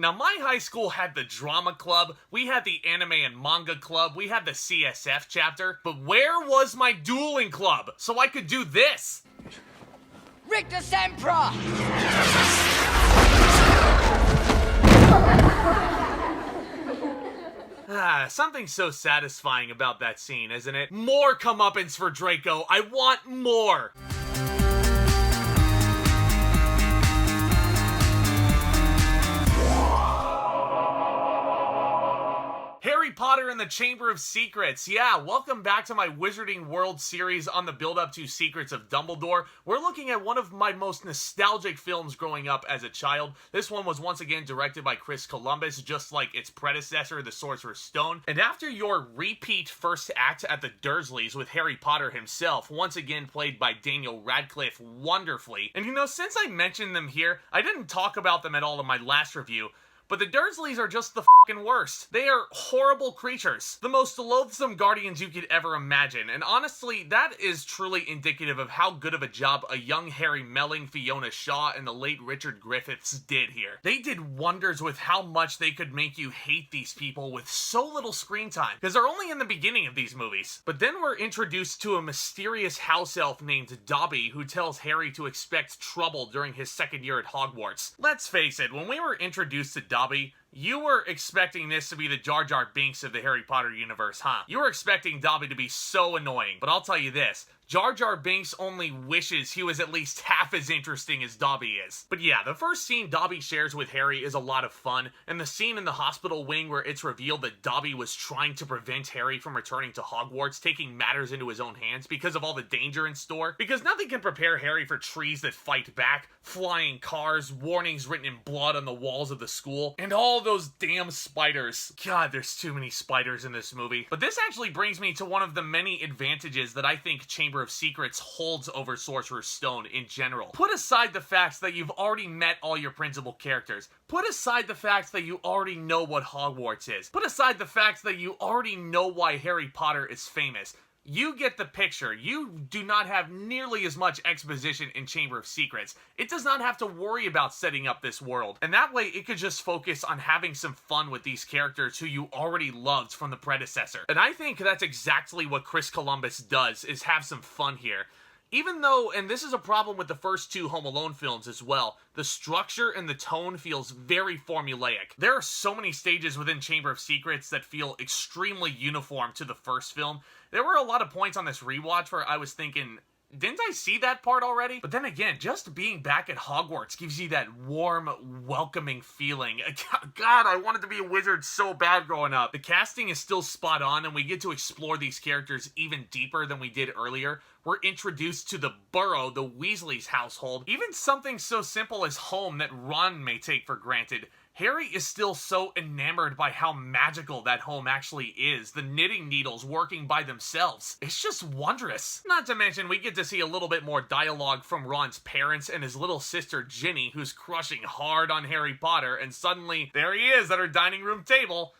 Now, my high school had the drama club, we had the anime and manga club, we had the CSF chapter, but where was my dueling club? So I could do this! Richter Sempra! Something so satisfying about that scene, isn't it? More comeuppance for Draco. I want more! Harry Potter and the Chamber of Secrets. Yeah, welcome back to my Wizarding World series on the build-up to Secrets of Dumbledore. We're looking at one of my most nostalgic films growing up as a child. This one was once again directed by Chris Columbus, just like its predecessor, The Sorcerer's Stone. And after your repeat first act at the Dursleys with Harry Potter himself, once again played by Daniel Radcliffe wonderfully. And you know, since I mentioned them here, I didn't talk about them at all in my last review, but the Dursleys are just the fucking worst. They are horrible creatures. The most loathsome guardians you could ever imagine. And honestly, that is truly indicative of how good of a job a young Harry Melling, Fiona Shaw, and the late Richard Griffiths did here. They did wonders with how much they could make you hate these people with so little screen time, because they're only in the beginning of these movies. But then we're introduced to a mysterious house elf named Dobby who tells Harry to expect trouble during his second year at Hogwarts. Let's face it, when we were introduced to Dobby, you were expecting this to be the Jar Jar Binks of the Harry Potter universe, huh? You were expecting Dobby to be so annoying, but I'll tell you this, Jar Jar Binks only wishes he was at least half as interesting as Dobby is. But yeah, the first scene Dobby shares with Harry is a lot of fun, and the scene in the hospital wing where it's revealed that Dobby was trying to prevent Harry from returning to Hogwarts, taking matters into his own hands because of all the danger in store. Because nothing can prepare Harry for trees that fight back, flying cars, warnings written in blood on the walls of the school, and all those damn spiders. God, there's too many spiders in this movie. But this actually brings me to one of the many advantages that I think Chamber of Secrets holds over Sorcerer's Stone in general. Put aside the fact that you've already met all your principal characters. Put aside the fact that you already know what Hogwarts is. Put aside the fact that you already know why Harry Potter is famous. You get the picture. You do not have nearly as much exposition in Chamber of Secrets. It does not have to worry about setting up this world. And that way, it could just focus on having some fun with these characters who you already loved from the predecessor. And I think that's exactly what Chris Columbus does, is have some fun here. Even though, and this is a problem with the first two Home Alone films as well, the structure and the tone feels very formulaic. There are so many stages within Chamber of Secrets that feel extremely uniform to the first film. There were a lot of points on this rewatch where I was thinking, didn't I see that part already? But then again, just being back at Hogwarts gives you that warm, welcoming feeling. God, I wanted to be a wizard so bad growing up. The casting is still spot on, and we get to explore these characters even deeper than we did earlier. We're introduced to the Burrow, the Weasleys' household. Even something so simple as home that Ron may take for granted. Harry is still so enamored by how magical that home actually is, the knitting needles working by themselves. It's just wondrous. Not to mention, we get to see a little bit more dialogue from Ron's parents and his little sister Ginny, who's crushing hard on Harry Potter, and suddenly, there he is at her dining room table.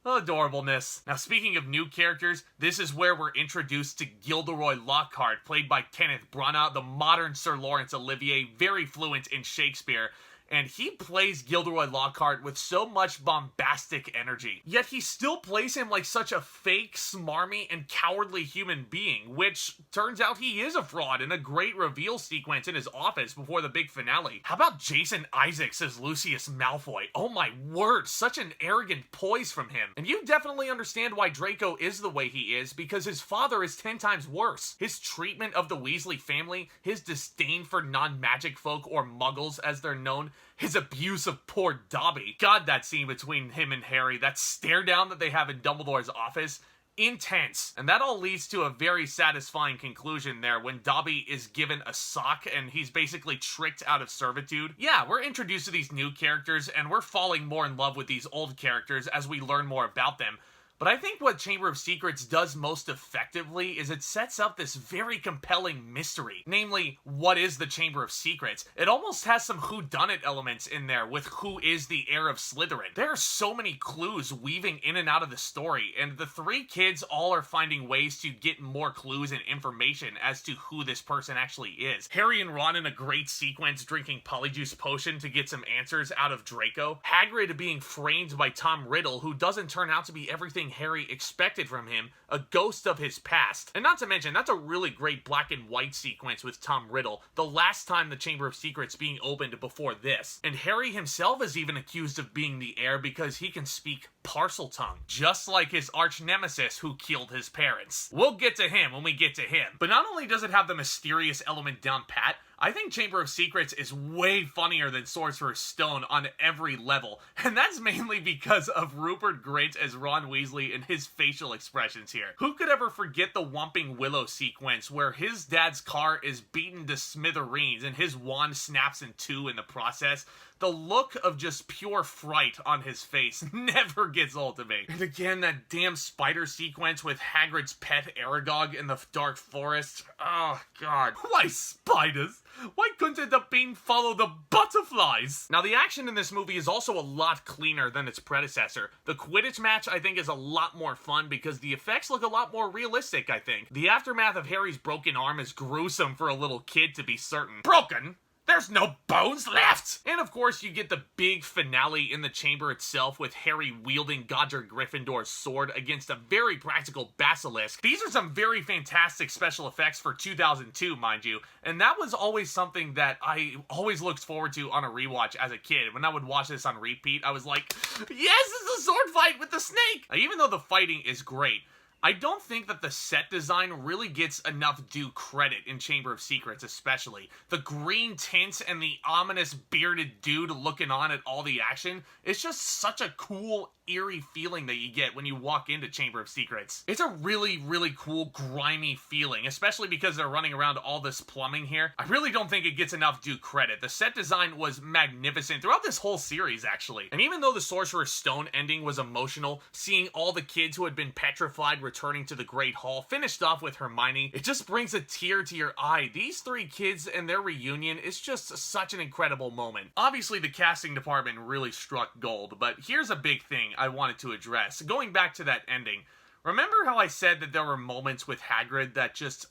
Adorableness. Now, speaking of new characters, this is where we're introduced to Gilderoy Lockhart, played by Kenneth Branagh, the modern Sir Laurence Olivier, very fluent in Shakespeare. And he plays Gilderoy Lockhart with so much bombastic energy. Yet he still plays him like such a fake, smarmy, and cowardly human being, which turns out he is a fraud in a great reveal sequence in his office before the big finale. How about Jason Isaacs as Lucius Malfoy? Oh my word, such an arrogant poise from him. And you definitely understand why Draco is the way he is, because his father is 10 times worse. His treatment of the Weasley family, his disdain for non-magic folk, or muggles as they're known, his abuse of poor Dobby. God, that scene between him and Harry, that stare down that they have in Dumbledore's office, intense. And that all leads to a very satisfying conclusion there when Dobby is given a sock and he's basically tricked out of servitude. Yeah, we're introduced to these new characters and we're falling more in love with these old characters as we learn more about them. But I think what Chamber of Secrets does most effectively is it sets up this very compelling mystery. Namely, what is the Chamber of Secrets? It almost has some whodunit elements in there with who is the heir of Slytherin. There are so many clues weaving in and out of the story, and the three kids all are finding ways to get more clues and information as to who this person actually is. Harry and Ron in a great sequence drinking Polyjuice Potion to get some answers out of Draco. Hagrid being framed by Tom Riddle, who doesn't turn out to be everything Harry expected from him, a ghost of his past. And not to mention, that's a really great black and white sequence with Tom Riddle, the last time the Chamber of Secrets being opened before this. And Harry himself is even accused of being the heir because he can speak Parseltongue, just like his arch nemesis who killed his parents. We'll get to him when we get to him. But not only does it have the mysterious element down pat, I think Chamber of Secrets is way funnier than Sorcerer's Stone on every level, and that's mainly because of Rupert Grint as Ron Weasley and his facial expressions here. Who could ever forget the Whomping Willow sequence where his dad's car is beaten to smithereens and his wand snaps in two in the process? The look of just pure fright on his face never gets old to me. And again, that damn spider sequence with Hagrid's pet Aragog in the dark forest. Oh, God. Why spiders? Why couldn't it have been follow the butterflies? Now, the action in this movie is also a lot cleaner than its predecessor. The Quidditch match, I think, is a lot more fun because the effects look a lot more realistic, I think. The aftermath of Harry's broken arm is gruesome for a little kid, to be certain. Broken? There's no bones left! And of course, you get the big finale in the chamber itself with Harry wielding Godric Gryffindor's sword against a very practical basilisk. These are some very fantastic special effects for 2002, mind you, and that was always something that I always looked forward to on a rewatch as a kid. When I would watch this on repeat, I was like, yes, it's a sword fight with the snake! Even though the fighting is great, I don't think that the set design really gets enough due credit in Chamber of Secrets, especially. The green tints and the ominous bearded dude looking on at all the action, it's just such a cool, eerie feeling that you get when you walk into Chamber of Secrets. It's a really, really cool, grimy feeling, especially because they're running around all this plumbing here. I really don't think it gets enough due credit. The set design was magnificent throughout this whole series, actually. And even though the Sorcerer's Stone ending was emotional, seeing all the kids who had been petrified returning to the Great Hall, finished off with Hermione, it just brings a tear to your eye. These three kids and their reunion is just such an incredible moment. Obviously, the casting department really struck gold, but here's a big thing I wanted to address. Going back to that ending, remember how I said that there were moments with Hagrid that just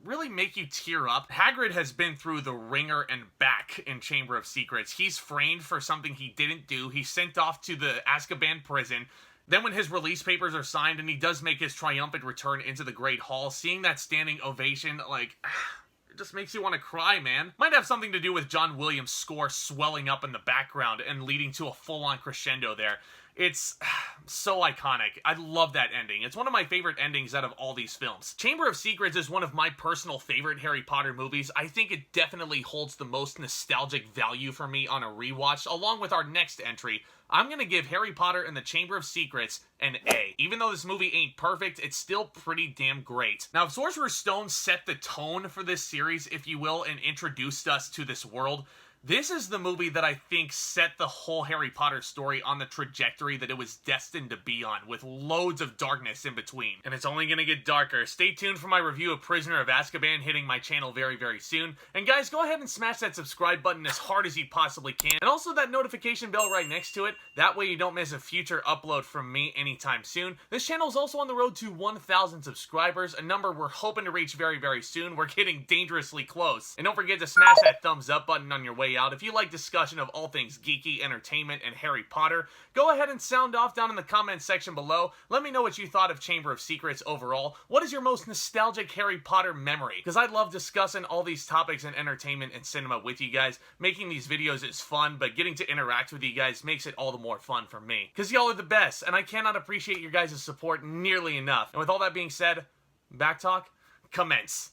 really make you tear up? Hagrid has been through the ringer and back in Chamber of Secrets. He's framed for something he didn't do. He's sent off to the Azkaban prison. Then when his release papers are signed and he does make his triumphant return into the Great Hall, seeing that standing ovation, like, it just makes you want to cry, man. Might have something to do with John Williams' score swelling up in the background and leading to a full-on crescendo there. It's so iconic. I love that ending. It's one of my favorite endings out of all these films. Chamber of Secrets is one of my personal favorite Harry Potter movies. I think it definitely holds the most nostalgic value for me on a rewatch, along with our next entry. I'm gonna give Harry Potter and the Chamber of Secrets an A. Even though this movie ain't perfect, it's still pretty damn great. Now, if Sorcerer's Stone set the tone for this series, if you will, and introduced us to this world, this is the movie that I think set the whole Harry Potter story on the trajectory that it was destined to be on, with loads of darkness in between. And it's only gonna get darker. Stay tuned for my review of Prisoner of Azkaban hitting my channel very, very soon. And guys, go ahead and smash that subscribe button as hard as you possibly can. And also that notification bell right next to it. That way you don't miss a future upload from me anytime soon. This channel is also on the road to 1,000 subscribers, a number we're hoping to reach very, very soon. We're getting dangerously close. And don't forget to smash that thumbs up button on your way out. If you like discussion of all things geeky, entertainment, and Harry Potter, go ahead and sound off down in the comments section below. Let me know what you thought of Chamber of Secrets overall. What is your most nostalgic Harry Potter memory? Because I love discussing all these topics in entertainment and cinema with you guys. Making these videos is fun, but getting to interact with you guys makes it all the more fun for me. Because y'all are the best, and I cannot appreciate your guys' support nearly enough. And with all that being said, back talk, commence.